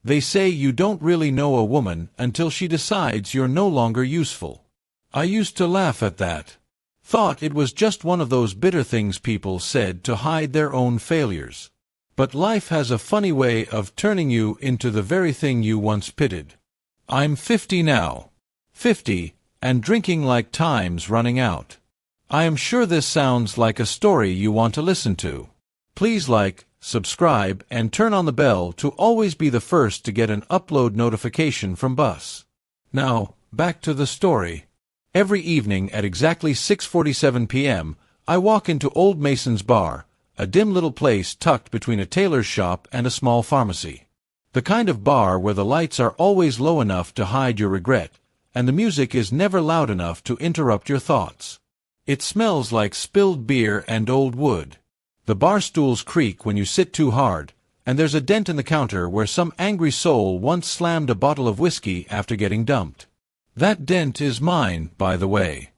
They say you don't really know a woman until she decides you're no longer useful. I used to laugh at that. Thought it was just one of those bitter things people said to hide their own failures. But life has a funny way of turning you into the very thing you once pitied. I'm 50 now. 50, and drinking like time's running out. I am sure this sounds like a story you want to listen to. Please like, subscribe, and turn on the bell to always be the first to get an upload notification from Bus. Now, back to the story. Every evening at exactly 6:47 p.m., I walk into Old Mason's Bar, a dim little place tucked between a tailor's shop and a small pharmacy. The kind of bar where the lights are always low enough to hide your regret, and the music is never loud enough to interrupt your thoughts. It smells like spilled beer and old wood. The bar stools creak when you sit too hard, and there's a dent in the counter where some angry soul once slammed a bottle of whiskey after getting dumped. That dent is mine, by the way.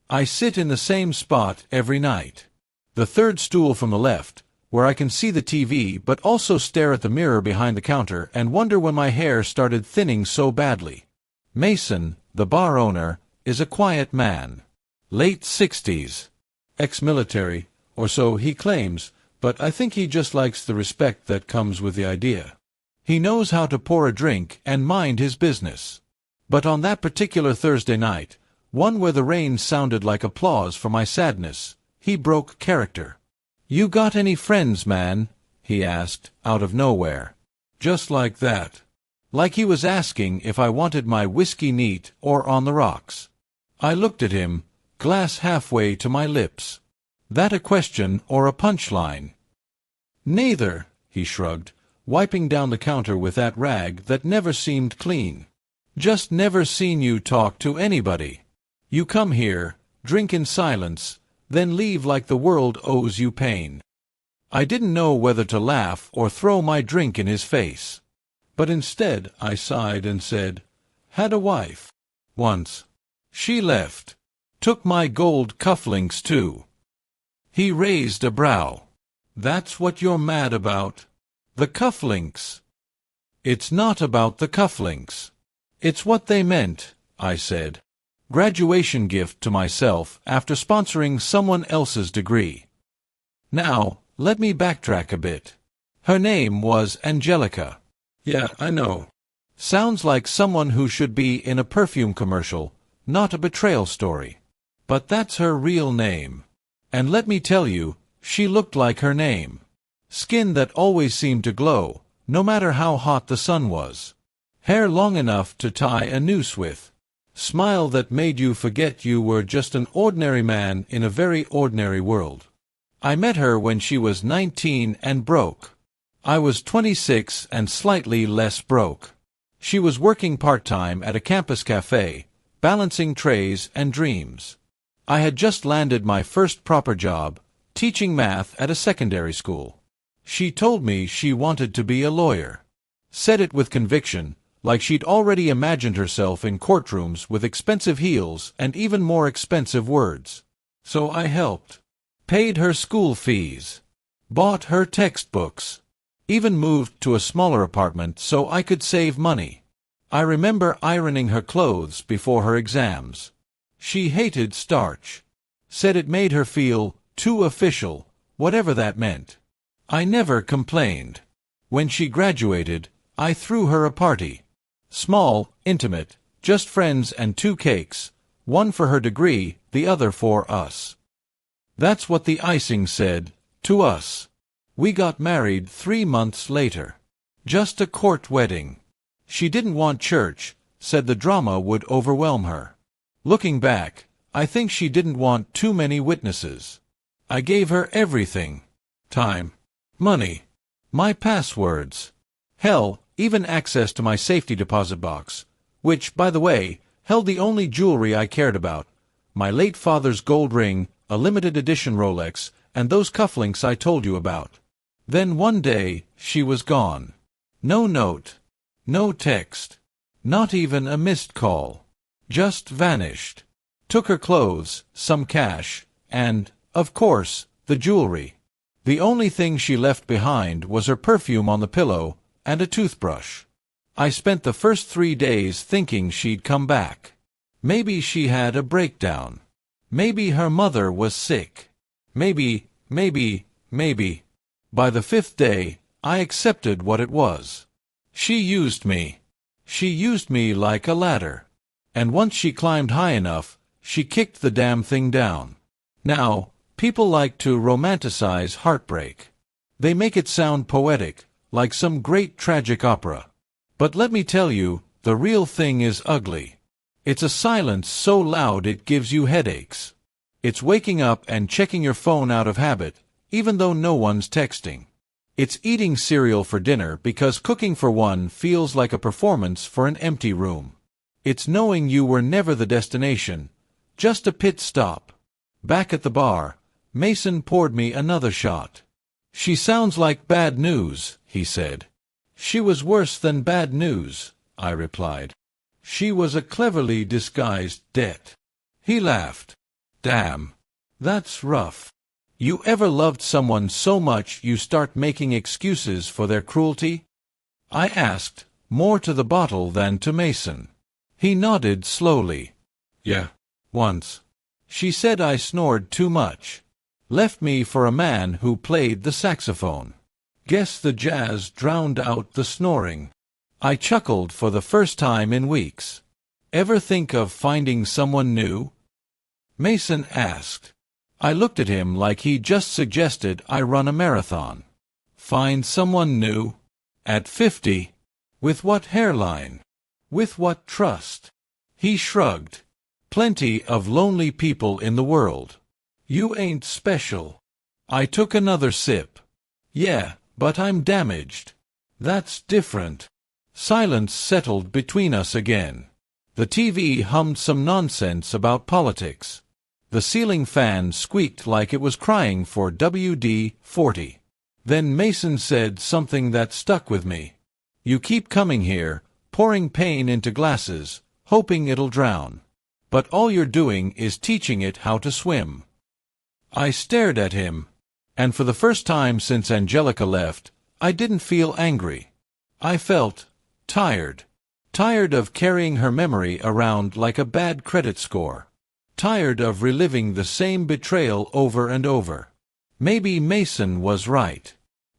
I sit in the same spot every night. The third stool from the left, where I can see the TV but also stare at the mirror behind the counter and wonder when my hair started thinning so badly. Mason, the bar owner, is a quiet man. Late 60s. Ex-military, or so he claims, but I think he just likes the respect that comes with the idea. He knows how to pour a drink and mind his business. But on that particular Thursday night, one where the rain sounded like applause for my sadness, he broke character. "You got any friends, man?" he asked, out of nowhere. Just like that. Like he was asking if I wanted my whiskey neat or on the rocks. I looked at him, glass halfway to my lips. That a question or a punchline? "Neither," he shrugged, wiping down the counter with that rag that never seemed clean. "Just never seen you talk to anybody. You come here, drink in silence, then leave like the world owes you pain." I didn't know whether to laugh or throw my drink in his face. But instead I sighed and said, "Had a wife. Once. She left. Took my gold cufflinks too." He raised a brow. "That's what you're mad about? The cufflinks?" "It's not about the cufflinks. It's what they meant," I said. Graduation gift to myself after sponsoring someone else's degree. Now, let me backtrack a bit. Her name was Angelica. Yeah, I know. Sounds like someone who should be in a perfume commercial, not a betrayal story. But that's her real name. And let me tell you, she looked like her name. Skin that always seemed to glow, no matter how hot the sun was. Hair long enough to tie a noose with. Smile that made you forget you were just an ordinary man in a very ordinary world. I met her when she was 19 and broke. I was 26 and slightly less broke. She was working part-time at a campus cafe, balancing trays and dreams. I had just landed my first proper job, teaching math at a secondary school. She told me she wanted to be a lawyer. Said it with conviction, like she'd already imagined herself in courtrooms with expensive heels and even more expensive words. So I helped. Paid her school fees. Bought her textbooks. Even moved to a smaller apartment so I could save money. I remember ironing her clothes before her exams. She hated starch. Said it made her feel too official, whatever that meant. I never complained. When she graduated, I threw her a party. Small, intimate, just friends and 2 cakes, one for her degree, the other for us. That's what the icing said, to us. We got married 3 months later. Just a court wedding. She didn't want church, said the drama would overwhelm her. Looking back, I think she didn't want too many witnesses. I gave her everything. Time. Money. My passwords. Hell, even access to my safety deposit box, which, by the way, held the only jewelry I cared about, my late father's gold ring, a limited edition Rolex, and those cufflinks I told you about. Then one day, she was gone. No note. No text. Not even a missed call. Just vanished. Took her clothes, some cash, and, of course, the jewelry. The only thing she left behind was her perfume on the pillow and a toothbrush. I spent the first 3 days thinking she'd come back. Maybe she had a breakdown. Maybe her mother was sick. Maybe. By the 5th day, I accepted what it was. She used me. She used me like a ladder. And once she climbed high enough, she kicked the damn thing down. Now, people like to romanticize heartbreak. They make it sound poetic, like some great tragic opera. But let me tell you, the real thing is ugly. It's a silence so loud it gives you headaches. It's waking up and checking your phone out of habit, even though no one's texting. It's eating cereal for dinner because cooking for one feels like a performance for an empty room. It's knowing you were never the destination, just a pit stop. Back at the bar, Mason poured me another shot. "She sounds like bad news," he said. "She was worse than bad news," I replied. "She was a cleverly disguised debt." He laughed. "Damn. That's rough. You ever loved someone so much you start making excuses for their cruelty?" I asked, more to the bottle than to Mason. He nodded slowly. "Yeah, once. She said I snored too much. Left me for a man who played the saxophone. Guess the jazz drowned out the snoring." I chuckled for the first time in weeks. "Ever think of finding someone new?" Mason asked. I looked at him like he just suggested I run a marathon. Find someone new? At 50? With what hairline? With what trust? He shrugged. "Plenty of lonely people in the world. You ain't special." I took another sip. "Yeah, but I'm damaged." "That's different." Silence settled between us again. The TV hummed some nonsense about politics. The ceiling fan squeaked like it was crying for WD-40. Then Mason said something that stuck with me. "You keep coming here, pouring pain into glasses, hoping it'll drown. But all you're doing is teaching it how to swim." I stared at him. And for the first time since Angelica left, I didn't feel angry. I felt tired. Tired of carrying her memory around like a bad credit score. Tired of reliving the same betrayal over and over. Maybe Mason was right.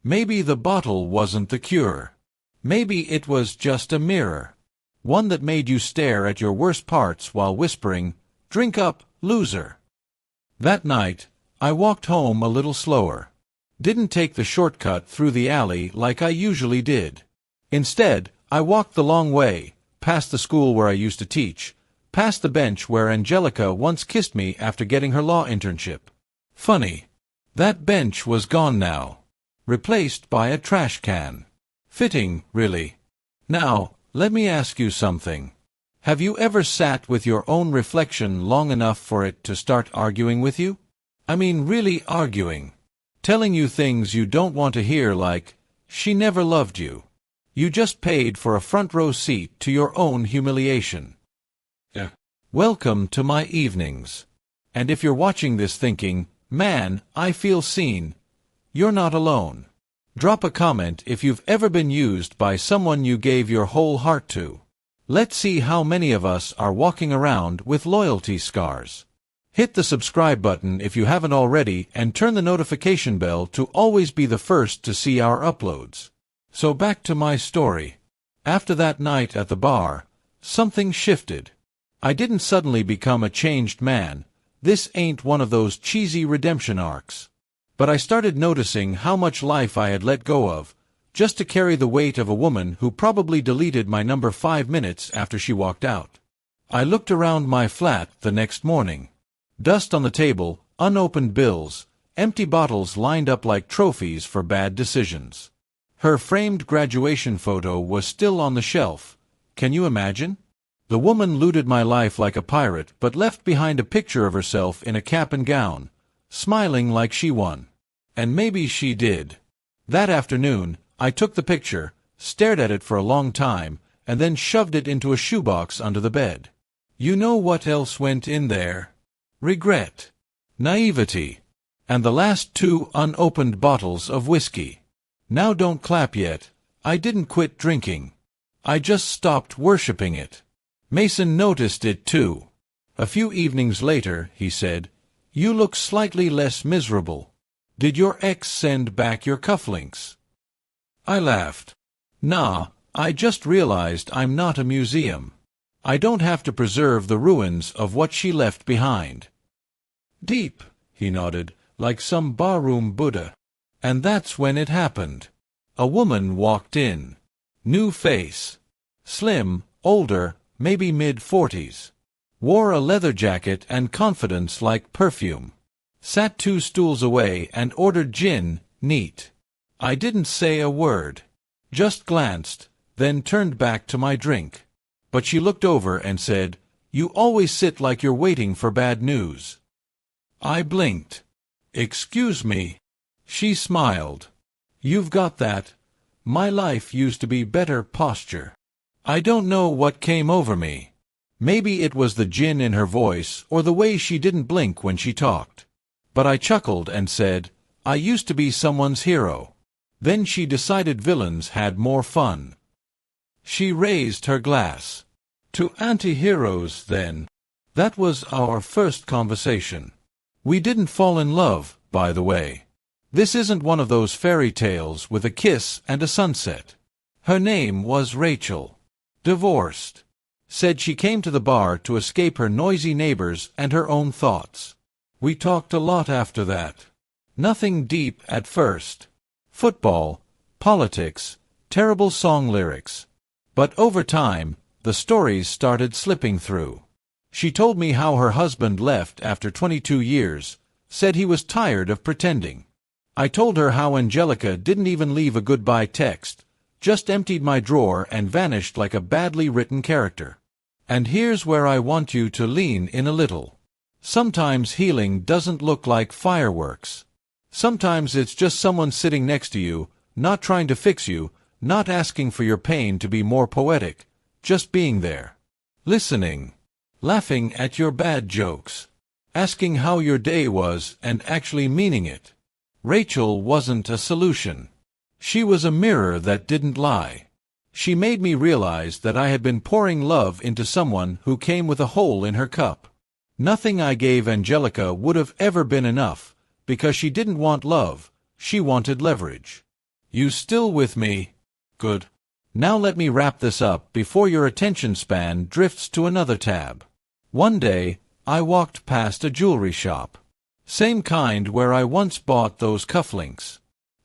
Maybe the bottle wasn't the cure. Maybe it was just a mirror. One that made you stare at your worst parts while whispering, "Drink up, loser." That night, I walked home a little slower. Didn't take the shortcut through the alley like I usually did. Instead, I walked the long way, past the school where I used to teach, past the bench where Angelica once kissed me after getting her law internship. Funny. That bench was gone now. Replaced by a trash can. Fitting, really. Now, let me ask you something. Have you ever sat with your own reflection long enough for it to start arguing with you? I mean really arguing. Telling you things you don't want to hear like, "She never loved you. You just paid for a front row seat to your own humiliation." Yeah. Welcome to my evenings. And if you're watching this thinking, "Man, I feel seen," you're not alone. Drop a comment if you've ever been used by someone you gave your whole heart to. Let's see how many of us are walking around with loyalty scars. Hit the subscribe button if you haven't already and turn the notification bell to always be the first to see our uploads. So back to my story. After that night at the bar, something shifted. I didn't suddenly become a changed man. This ain't one of those cheesy redemption arcs. But I started noticing how much life I had let go of, just to carry the weight of a woman who probably deleted my number 5 minutes after she walked out. I looked around my flat the next morning. Dust on the table, unopened bills, empty bottles lined up like trophies for bad decisions. Her framed graduation photo was still on the shelf. Can you imagine? The woman looted my life like a pirate but left behind a picture of herself in a cap and gown, smiling like she won. And maybe she did. That afternoon, I took the picture, stared at it for a long time, and then shoved it into a shoebox under the bed. You know what else went in there? Regret. Naivety. And the last 2 unopened bottles of whiskey. Now don't clap yet. I didn't quit drinking. I just stopped worshipping it. Mason noticed it too. A few evenings later, he said, "You look slightly less miserable. Did your ex send back your cufflinks?" I laughed. "Nah, I just realized I'm not a museum. I don't have to preserve the ruins of what she left behind." "Deep," he nodded, like some barroom Buddha. And that's when it happened. A woman walked in. New face. Slim, older, maybe mid-40s. Wore a leather jacket and confidence like perfume. Sat 2 stools away and ordered gin, neat. I didn't say a word. Just glanced, then turned back to my drink. But she looked over and said, "You always sit like you're waiting for bad news." I blinked. "Excuse me." She smiled. "You've got that. My life used to be better posture." I don't know what came over me. Maybe it was the gin in her voice or the way she didn't blink when she talked. But I chuckled and said, "I used to be someone's hero." Then she decided villains had more fun. She raised her glass. "To anti-heroes, then." That was our first conversation. We didn't fall in love, by the way. This isn't one of those fairy tales with a kiss and a sunset. Her name was Rachel. Divorced. Said she came to the bar to escape her noisy neighbors and her own thoughts. We talked a lot after that. Nothing deep at first. Football, politics, terrible song lyrics. But over time, the stories started slipping through. She told me how her husband left after 22 years, said he was tired of pretending. I told her how Angelica didn't even leave a goodbye text, just emptied my drawer and vanished like a badly written character. And here's where I want you to lean in a little. Sometimes healing doesn't look like fireworks. Sometimes it's just someone sitting next to you, not trying to fix you, not asking for your pain to be more poetic, just being there. Listening. Laughing at your bad jokes. Asking how your day was and actually meaning it. Rachel wasn't a solution. She was a mirror that didn't lie. She made me realize that I had been pouring love into someone who came with a hole in her cup. Nothing I gave Angelica would have ever been enough, because she didn't want love, she wanted leverage. You still with me? Good. Now let me wrap this up before your attention span drifts to another tab. One day, I walked past a jewelry shop. Same kind where I once bought those cufflinks.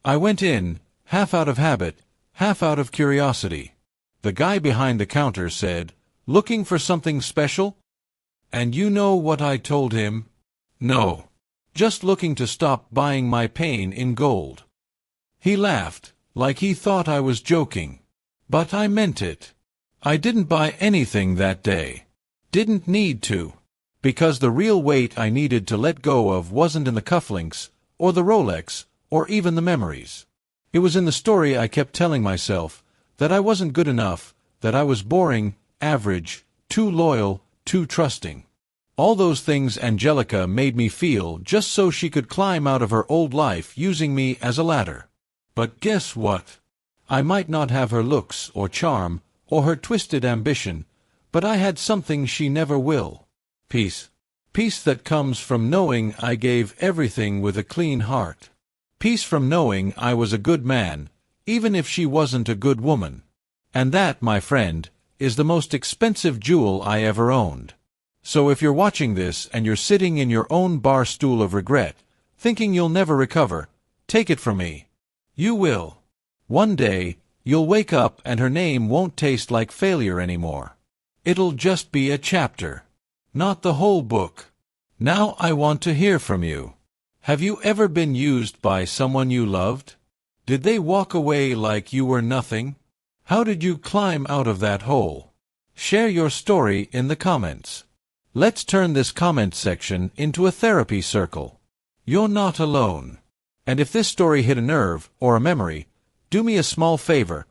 I went in, half out of habit, half out of curiosity. The guy behind the counter said, "Looking for something special?" And you know what I told him? No. Just looking to stop buying my pain in gold. He laughed, like he thought I was joking. But I meant it. I didn't buy anything that day. Didn't need to. Because the real weight I needed to let go of wasn't in the cufflinks, or the Rolex, or even the memories. It was in the story I kept telling myself, that I wasn't good enough, that I was boring, average, too loyal, too trusting. All those things Angelica made me feel just so she could climb out of her old life using me as a ladder. But guess what? I might not have her looks or charm, or her twisted ambition, but I had something she never will. Peace. Peace that comes from knowing I gave everything with a clean heart. Peace from knowing I was a good man, even if she wasn't a good woman. And that, my friend, is the most expensive jewel I ever owned. So if you're watching this and you're sitting in your own bar stool of regret, thinking you'll never recover, take it from me. You will. One day, you'll wake up and her name won't taste like failure anymore. It'll just be a chapter. Not the whole book. Now I want to hear from you. Have you ever been used by someone you loved? Did they walk away like you were nothing? How did you climb out of that hole? Share your story in the comments. Let's turn this comment section into a therapy circle. You're not alone. And if this story hit a nerve or a memory, do me a small favor.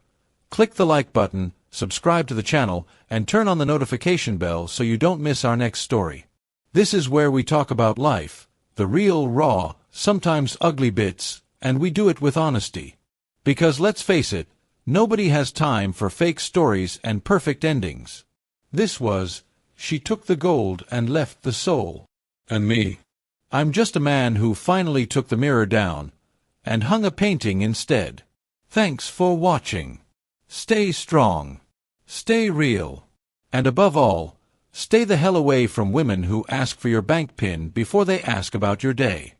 Click the like button, subscribe to the channel, and turn on the notification bell so you don't miss our next story. This is where we talk about life, the real, raw, sometimes ugly bits, and we do it with honesty. Because let's face it, Nobody has time for fake stories and perfect endings. This was, She Took the Gold and Left the Soul. And me. I'm just a man who finally took the mirror down and hung a painting instead. Thanks for watching. Stay strong. Stay real. And above all, stay the hell away from women who ask for your bank PIN before they ask about your day.